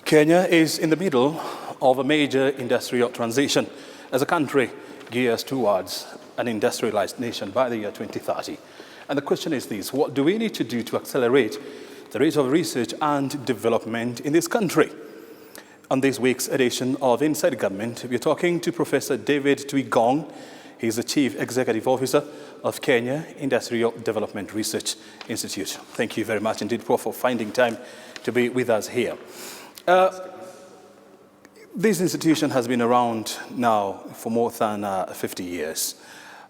Kenya is in the middle of a major industrial transition as a country gears towards an industrialized nation by the year 2030. And the question is this: what do we need to do to accelerate the rate of research and development in this country? On this week's edition of Inside Government, we're talking to Professor David Tuigong. He's the Chief Executive Officer of Kenya Industrial Development Research Institute. Thank you very much indeed, Prof, for finding time to be with us here. This institution has been around now for more than 50 years.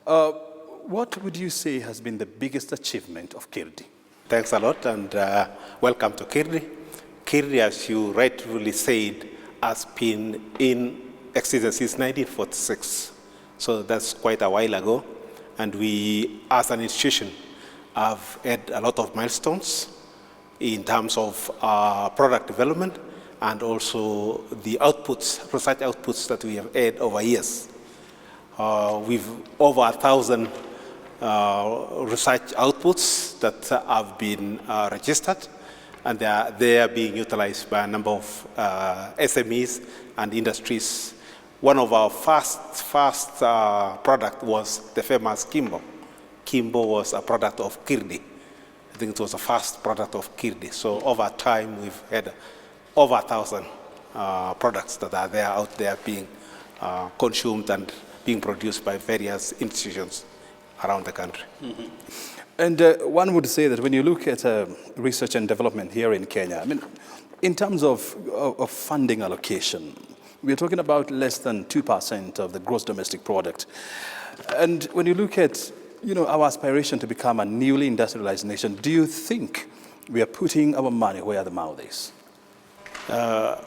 What would you say has been the biggest achievement of KIRDI? Thanks a lot, and welcome to KIRDI. KIRDI, as you rightfully said, has been in existence since 1946. So that's quite a while ago. And we, as an institution, have had a lot of milestones in terms of product development and also the outputs, research outputs that we have had over years. We've over 1,000 research outputs that have been registered, and they are being utilized by a number of SMEs and industries. One of our first product was the famous Kimbo. Kimbo was a product of KIRDI. I think it was the first product of KIRDI. So over time, we've had over 1,000 products that are there out there being consumed and being produced by various institutions around the country. Mm-hmm. And one would say that when you look at research and development here in Kenya, I mean, in terms of funding allocation, we're talking about less than 2% of the gross domestic product. And when you look at, our aspiration to become a newly industrialized nation, do you think we are putting our money where the mouth is?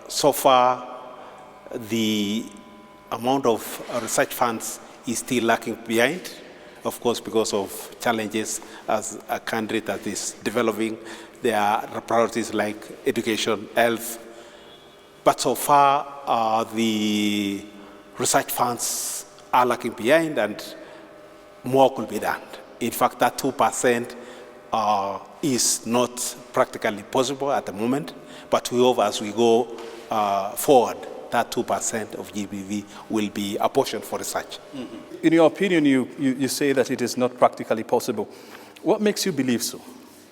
So far, the amount of research funds is still lagging behind, of course, because of challenges as a country that is developing. There are priorities like education, health. But so far, the research funds are lagging behind, and more could be done. In fact, that 2% is not practically possible at the moment, but we hope as we go forward, that 2% of GBV will be apportioned for research. Mm-hmm. In your opinion, you say that it is not practically possible. What makes you believe so?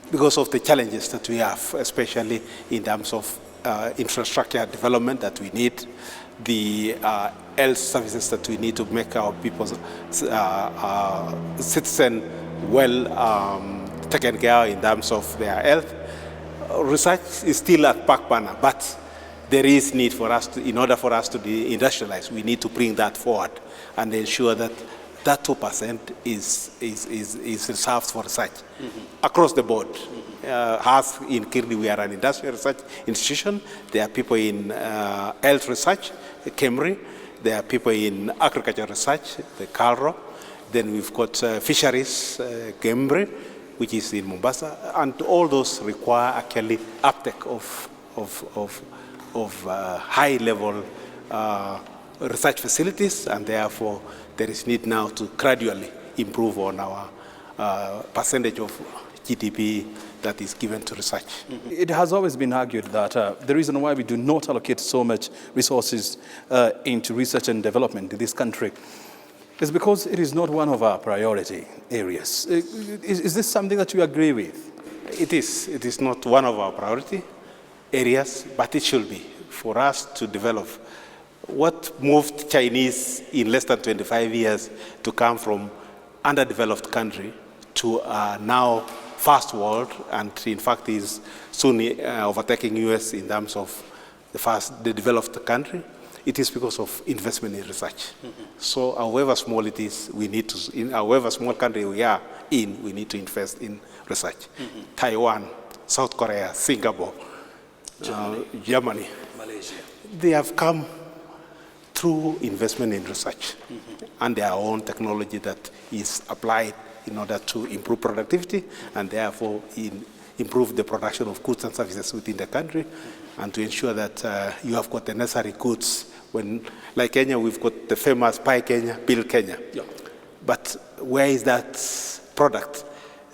Because of the challenges that we have, especially in terms of infrastructure development that we need, the health services that we need to make our people's citizens well taken care of in terms of their health. Research is still at back burner, but there is need for us to, in order for us to be industrialized, we need to bring that forward and ensure that that 2% is reserved for research across the board. As in KIRDI, we are an industrial research institution. There are people in health research, KEMRI. There are people in agriculture research, the KALRO. Then we've got fisheries, KEMRI, which is in Mombasa. And all those require actually uptake of high-level research facilities, and therefore there is need now to gradually improve on our percentage of GDP that is given to research. Mm-hmm. It has always been argued that the reason why we do not allocate so much resources into research and development in this country is because it is not one of our priority areas. Is this something that you agree with? It is. It is not one of our priority areas, but it should be for us to develop. What moved Chinese in less than 25 years to come from underdeveloped country to now first world, and in fact is soon overtaking US in terms of the developed country, it is because of investment in research. Mm-hmm. So however small it is, we need to, in however small country we are in, we need to invest in research. Mm-hmm. Taiwan, South Korea, Singapore, Germany, Malaysia. They have come through investment in research and their own technology that is applied in order to improve productivity and therefore improve the production of goods and services within the country and to ensure that you have got the necessary goods. When, like Kenya, we've got the famous Buy Kenya, Build Kenya. Yeah. But where is that product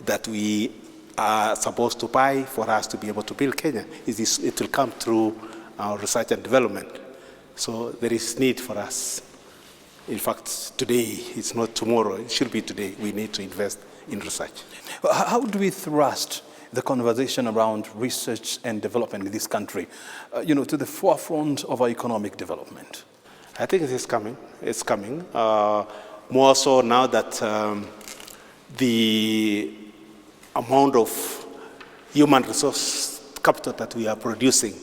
that we are supposed to buy for us to be able to build Kenya? It will come through our research and development. So there is need for us. In fact, today, it's not tomorrow, it should be today. We need to invest in research. How do we thrust the conversation around research and development in this country, to the forefront of our economic development? I think it is coming. It's coming. More so now that the amount of human resource capital that we are producing,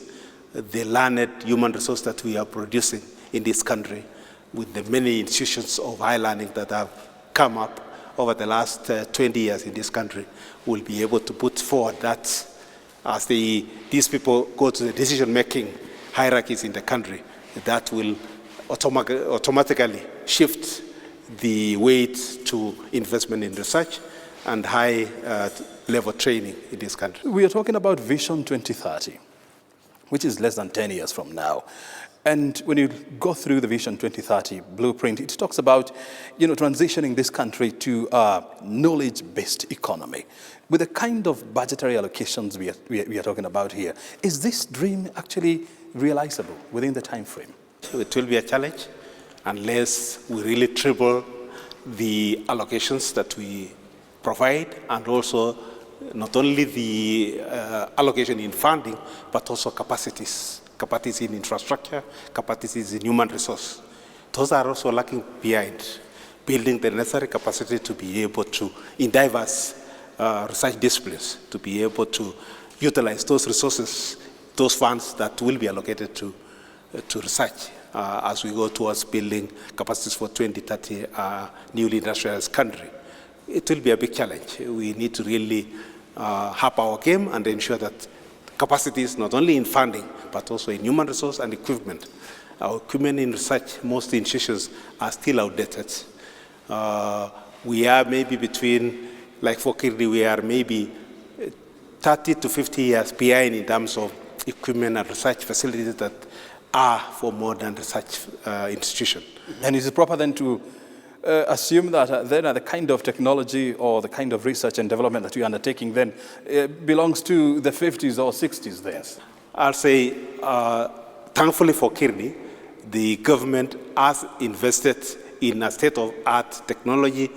the learned human resource that we are producing in this country, with the many institutions of high learning that have come up over the last 20 years in this country, will be able to put forward that as these people go to the decision-making hierarchies in the country, that will automatically shift the weight to investment in research and high-level training in this country. We are talking about Vision 2030, which is less than 10 years from now. And when you go through the Vision 2030 blueprint, it talks about, transitioning this country to a knowledge-based economy. With the kind of budgetary allocations we are talking about here, is this dream actually realizable within the time frame? It will be a challenge unless we really triple the allocations that we provide, and also not only the allocation in funding, but also capacities in infrastructure, capacities in human resource. Those are also lacking behind, building the necessary capacity to be able to, in diverse research disciplines, to be able to utilize those resources, those funds that will be allocated to research as we go towards building capacities for 2030 newly industrialized country. It will be a big challenge. We need to really up our game and ensure that capacities, not only in funding, but also in human resource and equipment. Our equipment in research, most institutions are still outdated. We are maybe between, like for KIRDI, we are maybe 30 to 50 years behind in terms of equipment and research facilities that are for modern research institutions. And is it proper then to assume that then the kind of technology or the kind of research and development that you're undertaking then belongs to the 50s or 60s then? I'll say, thankfully for KIRDI, the government has invested in a state-of-art technology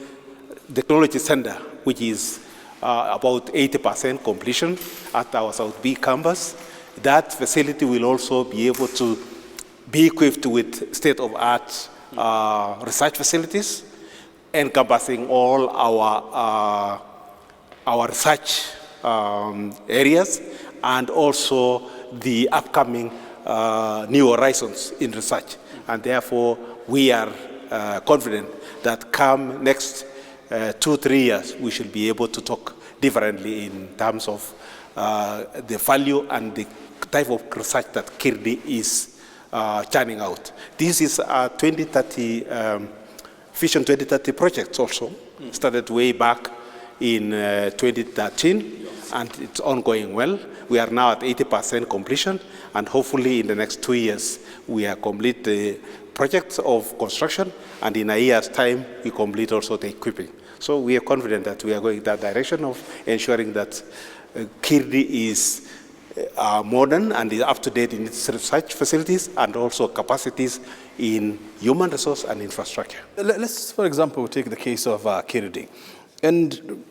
center, which is about 80% completion at our South B campus. That facility will also be able to be equipped with state-of-art research facilities, encompassing all our research areas, and also the upcoming new horizons in research. And therefore, we are confident that come next 2-3 years, we should be able to talk differently in terms of the value and the type of research that KIRDI is churning out. This is a 2030, Vision 2030 project also, started way back in 2013, and it's ongoing well. We are now at 80% completion, and hopefully in the next 2 years, we are complete the projects of construction, and in a year's time, we complete also the equipping. So we are confident that we are going that direction of ensuring that KIRDI is modern and is up-to-date in its research facilities and also capacities in human resource and infrastructure. Let's, for example, take the case of KIRDI. And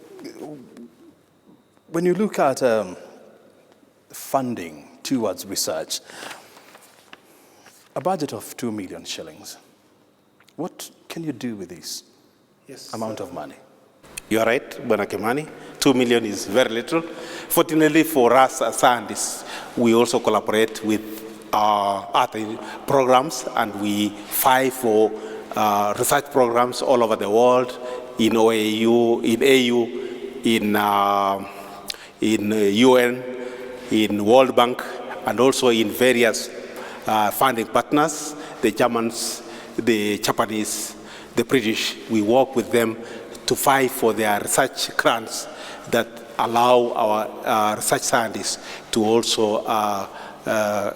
when you look at funding towards research, a budget of 2 million shillings, what can you do with this amount of money? You are right, Bwana Kimani. 2 million is very little. Fortunately for us as scientists, we also collaborate with other programs, and we fight for research programs all over the world, in OAU, in AU, in UN, in World Bank, and also in various funding partners, the Germans, the Japanese, the British. We work with them to fight for their research grants that allow our research scientists to also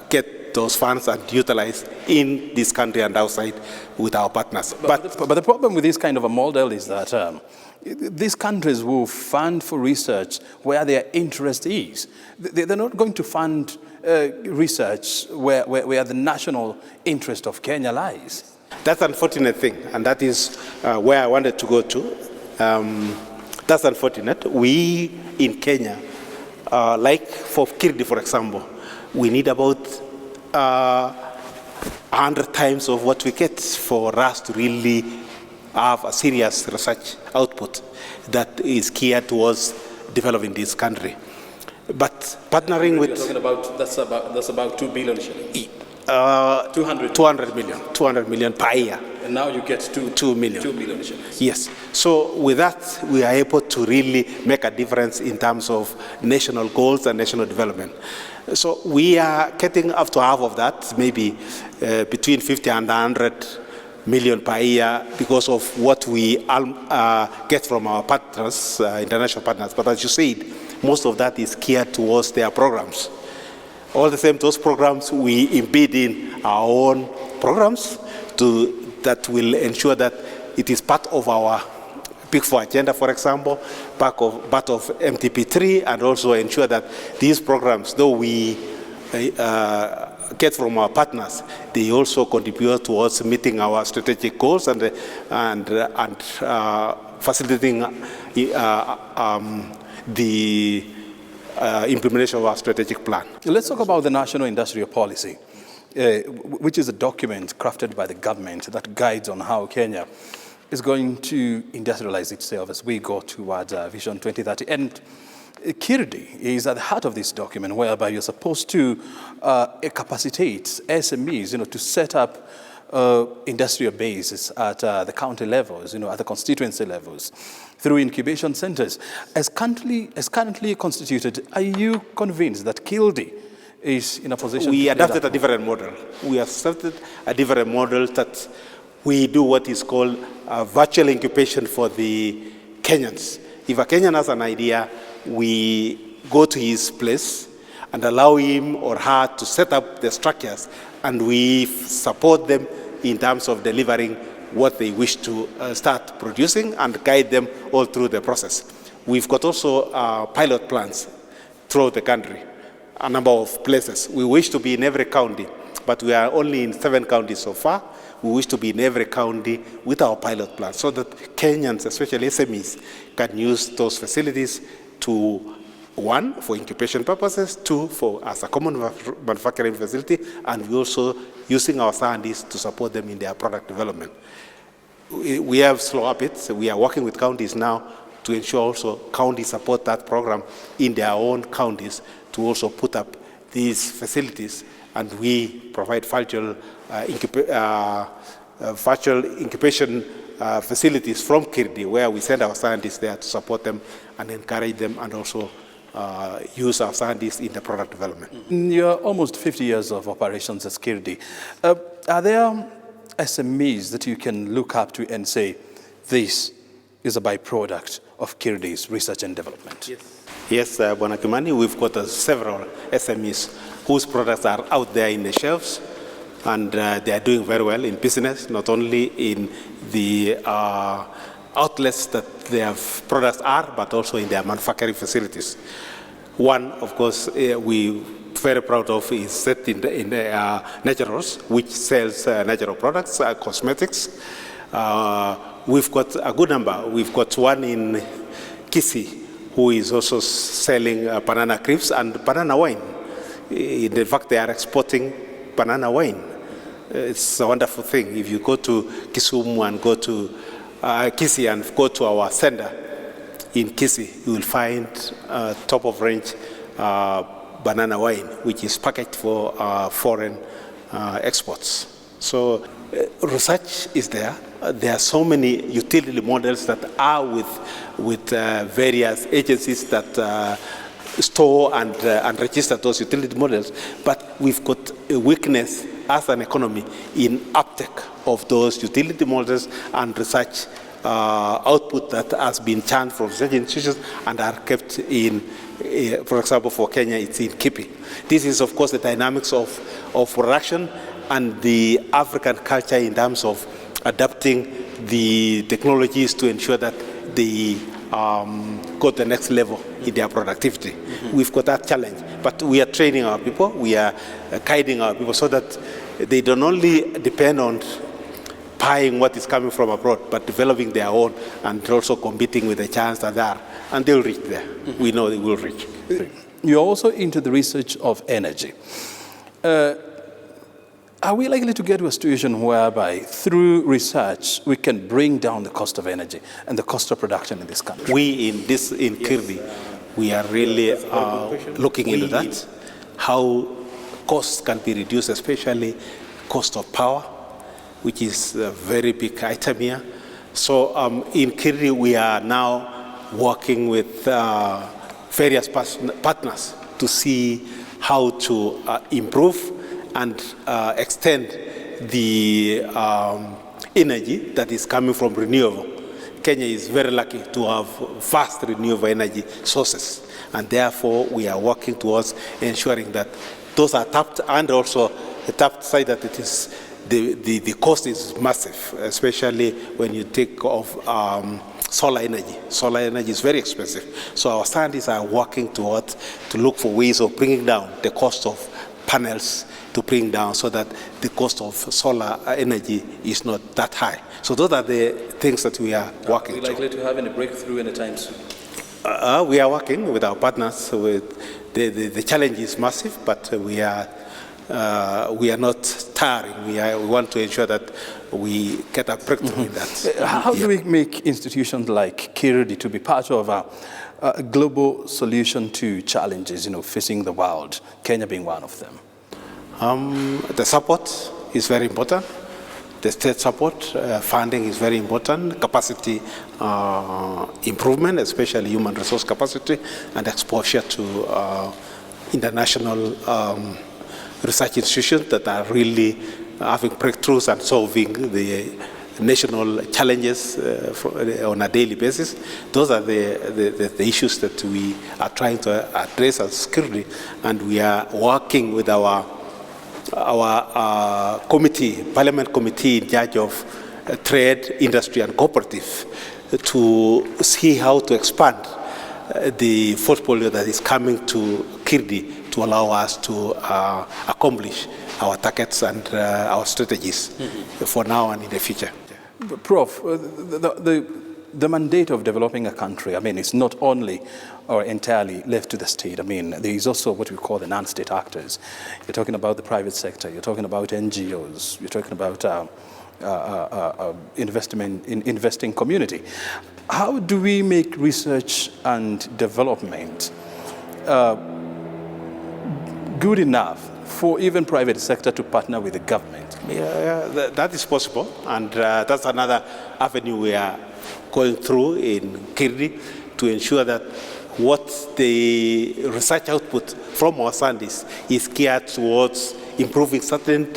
get those funds and utilize in this country and outside with our partners. But the problem with this kind of a model is that these countries will fund for research where their interest is. They're not going to fund research where the national interest of Kenya lies. That's an unfortunate thing, and that is where I wanted to go to. That's unfortunate. We in Kenya, like for KIRDI, for example, we need about 100 times of what we get for us to really have a serious research output that is geared towards developing this country. But partnering with... You're talking about, that's about 2 billion shillings. 200 million per year. And now you get 2 million shillings. Yes. So with that, we are able to really make a difference in terms of national goals and national development. So we are getting up to half of that, maybe between 50 and 100 million per year because of what we get from our partners, international partners. But as you said, most of that is geared towards their programs. All the same, those programs, we embed in our own programs that will ensure that it is part of our Big Four agenda, for example, part of MTP3, and also ensure that these programs, though we get from our partners, they also contribute towards meeting our strategic goals and facilitating the implementation of our strategic plan. Let's talk about the National Industrial Policy, which is a document crafted by the government that guides on how Kenya is going to industrialize itself as we go towards Vision 2030. And KIRDI is at the heart of this document, whereby you're supposed to capacitate SMEs, to set up industrial bases at the county levels, at the constituency levels, through incubation centers. As currently constituted, are you convinced that KIRDI is in a position We adopted a different model. We accepted a different model that we do what is called virtual incubation for the Kenyans. If a Kenyan has an idea, we go to his place and allow him or her to set up the structures, and we support them in terms of delivering what they wish to start producing and guide them all through the process. We've got also pilot plans throughout the country, a number of places. We wish to be in every county, but we are only in 7 counties so far. We wish to be in every county with our pilot plan so that Kenyans, especially SMEs, can use those facilities to, 1, for incubation purposes, 2, as a common manufacturing facility, and we're also using our scientists to support them in their product development. We have slow up it. We are working with counties now to ensure also counties support that program in their own counties to also put up these facilities, and we provide virtual incubation facilities from KIRDI, where we send our scientists there to support them and encourage them, and also use our scientists in the product development. In your almost 50 years of operations as KIRDI, are there SMEs that you can look up to and say, this is a byproduct of KIRDI's research and development? Yes, Bwana Kimani, we've got several SMEs whose products are out there in the shelves, and they are doing very well in business, not only in the outlets that their products are, but also in their manufacturing facilities. One, of course, we very proud of is set in Naturals, which sells natural products, cosmetics. We've got a good number. We've got one in Kisii, who is also selling banana crisps and banana wine. In fact, they are exporting banana wine. It's a wonderful thing. If you go to Kisumu and go to Kisii and go to our center in Kisii, you will find top-of-range banana wine, which is packaged for foreign exports. So research is there. There are so many utility models that are with various agencies that store and register those utility models. But we've got a weakness as an economy in uptake of those utility models and research output that has been churned from research institutions and are kept in For example, for Kenya, it's in Kipi. This is, of course, the dynamics of production and the African culture in terms of adapting the technologies to ensure that they go to the next level in their productivity. We've got that challenge, but we are training our people, we are guiding our people so that they don't only depend on buying what is coming from abroad, but developing their own and also competing with the giants that are, and they'll reach there. We know they will reach. You're also into the research of energy. Are we likely to get to a situation whereby, through research, we can bring down the cost of energy and the cost of production in this country? We in KIRDI, we are really looking into that, how costs can be reduced, especially cost of power, which is a very big item here. So in KIRDI, we are now working with various partners to see how to improve and extend the energy that is coming from renewable. Kenya is very lucky to have vast renewable energy sources, and therefore we are working towards ensuring that those are tapped, and also the tapped side that it is the cost is massive, especially when you take off solar energy. Solar energy is very expensive. So our scientists are working towards to look for ways of bringing down the cost of panels, to bring down so that the cost of solar energy is not that high. So those are the things that we are working on. Are we likely to have any breakthrough anytime soon? We are working with our partners. The challenge is massive, but we are not tiring. We want to ensure that we get a breakthrough in that. How do we make institutions like KIRDI to be part of a global solution to challenges, facing the world, Kenya being one of them? The support is very important. The state support, funding is very important. Capacity improvement, especially human resource capacity, and exposure to international research institutions that are really having breakthroughs and solving the national challenges on a daily basis. Those are the issues that we are trying to address as KIRDI, and we are working with our committee, Parliament Committee in charge of trade, industry, and cooperative to see how to expand the portfolio that is coming to KIRDI to allow us to accomplish our targets and our strategies for now and in the future. Prof, the mandate of developing a country, it's not only or entirely left to the state. There is also what we call the non-state actors. You're talking about the private sector, you're talking about NGOs, you're talking about investing community. How do we make research and development good enough for even private sector to partner with the government? Yeah, that is possible, and that's another avenue we are going through in KIRDI to ensure that what the research output from our scientists is geared towards improving certain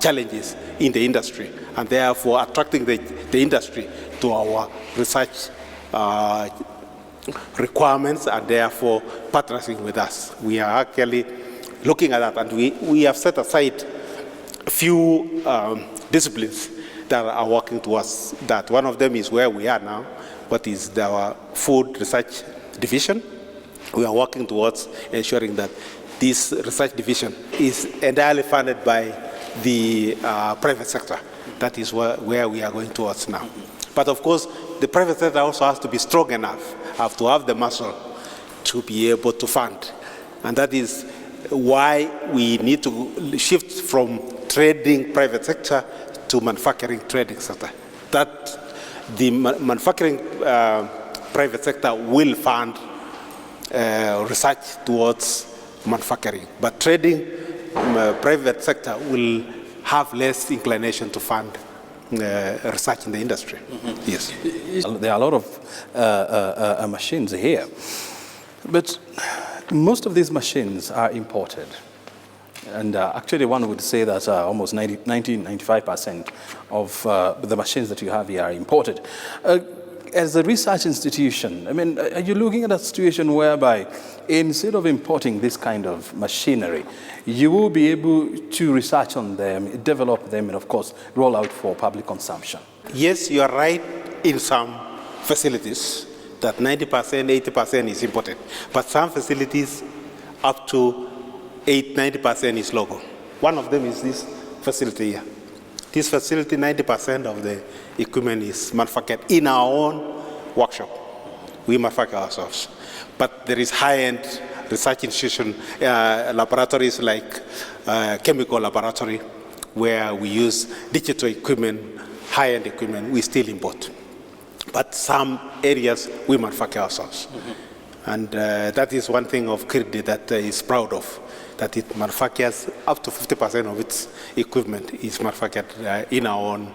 challenges in the industry, and therefore attracting the industry to our research requirements, and therefore partnering with us. We are actually looking at that, and we have set aside a few disciplines that are working towards that. One of them is where we are now, what is our food research division. We are working towards ensuring that this research division is entirely funded by the private sector. That is where we are going towards now. But of course, the private sector also has to be strong enough, have to have the muscle to be able to fund. And that is why we need to shift from trading private sector to manufacturing trading sector. That the manufacturing private sector will fund research towards manufacturing, but trading private sector will have less inclination to fund research in the industry. Yes. There are a lot of machines here, but most of these machines are imported. And actually, one would say that almost 95% of the machines that you have here are imported. as a research institution, I mean, are you looking at a situation whereby instead of importing this kind of machinery, you will be able to research on them, develop them, and of course, roll out for public consumption? Yes, you are right in some facilities that 90%, 80% is imported. But some facilities up to 90% is local. One of them is this facility here. This facility, 90% of the equipment is manufactured in our own workshop. We manufacture ourselves. But there is high-end research institution, laboratories like chemical laboratory, where we use digital equipment, high-end equipment, we still import. But some areas we manufacture ourselves. Mm-hmm. And that is one thing of KIRDI that is proud of, that it manufactures up to 50% of its equipment is manufactured in our own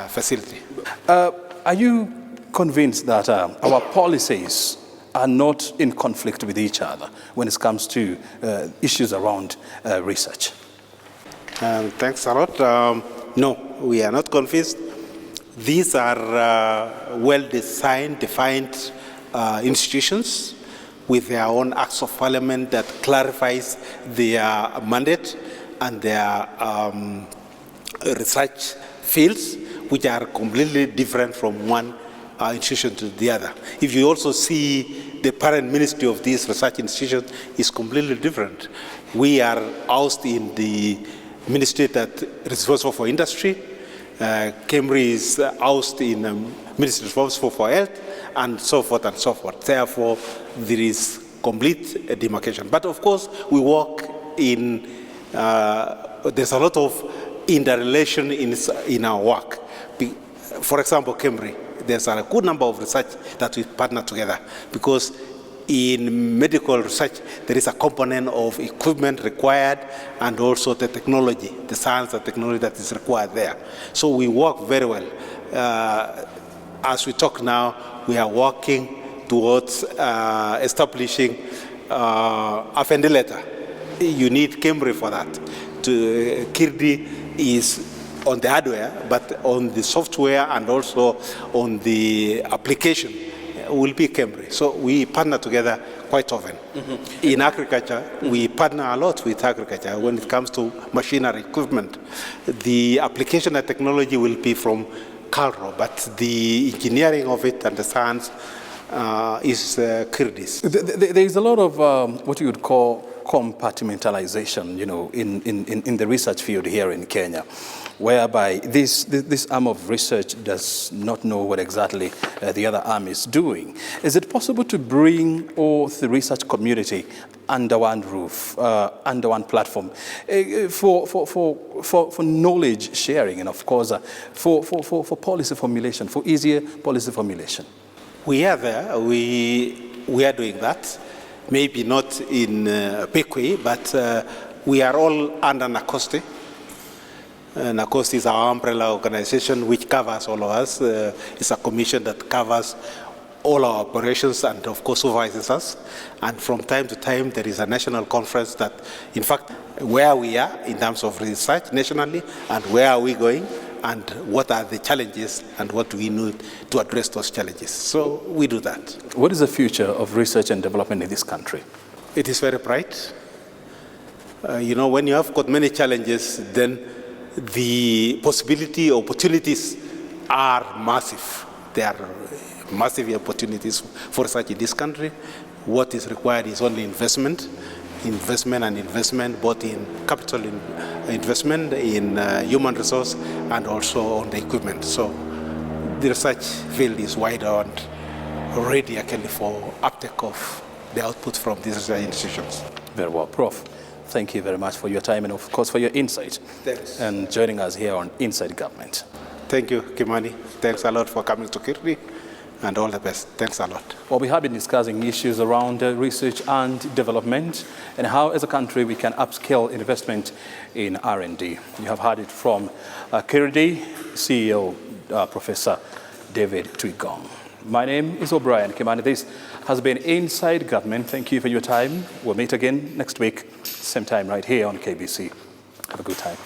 facility. Are you convinced that our policies are not in conflict with each other when it comes to issues around research? Thanks a lot. No, we are not convinced. These are well-designed, defined institutions with their own acts of parliament that clarifies their mandate and their research fields, which are completely different from one institution to the other. If you also see the parent ministry of these research institutions is completely different. We are housed in the ministry that is responsible for industry. KIRDI is housed in ministry responsible for health, and so forth and so forth. Therefore, there is complete demarcation. But of course, we work in, there's a lot of interrelation in our work. For example, KIRDI, there's a good number of research that we partner together, because in medical research, there is a component of equipment required and also the technology, the science and technology that is required there. So we work very well. As we talk now, we are working towards establishing a ventilator. You need KIRDI for that. KIRDI is on the hardware, but on the software and also on the application will be KIRDI. So we partner together quite often. Mm-hmm. In agriculture, we partner a lot with agriculture when it comes to machinery equipment. The application and technology will be from KALRO, but the engineering of it and the science is KIRDI's. There is a lot of what you would call compartmentalization, you know, in the research field here in Kenya, whereby this arm of research does not know what exactly the other arm is doing. Is it possible to bring all the research community under one roof, under one platform, for knowledge sharing and, of course, for policy formulation, for easier policy formulation? We are there. We are doing that. Maybe not in a big way, but we are all under NACOSTI. NACOSTI is our umbrella organization which covers all of us. It's a commission that covers all our operations and, of course, supervises us. And from time to time, there is a national conference that, in fact, where we are in terms of research nationally and where are we going and what are the challenges and what do we need to address those challenges. So we do that. What is the future of research and development in this country? It is very bright. You know, when you have got many challenges, then the opportunities are massive. There are massive opportunities for research in this country. What is required is only investment, both in capital investment, in human resource, and also on the equipment. So the research field is wide and ready actually for uptake of the output from these research institutions. Very well. Prof, thank you very much for your time and, of course, for your insight. Thanks. And joining us here on Inside Government. Thank you, Kimani. Thanks a lot for coming to KIRDI. And all the best. Thanks a lot. Well, we have been discussing issues around research and development and how, as a country, we can upscale investment in R&D. You have heard it from KIRDI CEO, Professor David Tuigong. My name is O'Brien Kimani. This has been Inside Government. Thank you for your time. We'll meet again next week, same time right here on KBC. Have a good time.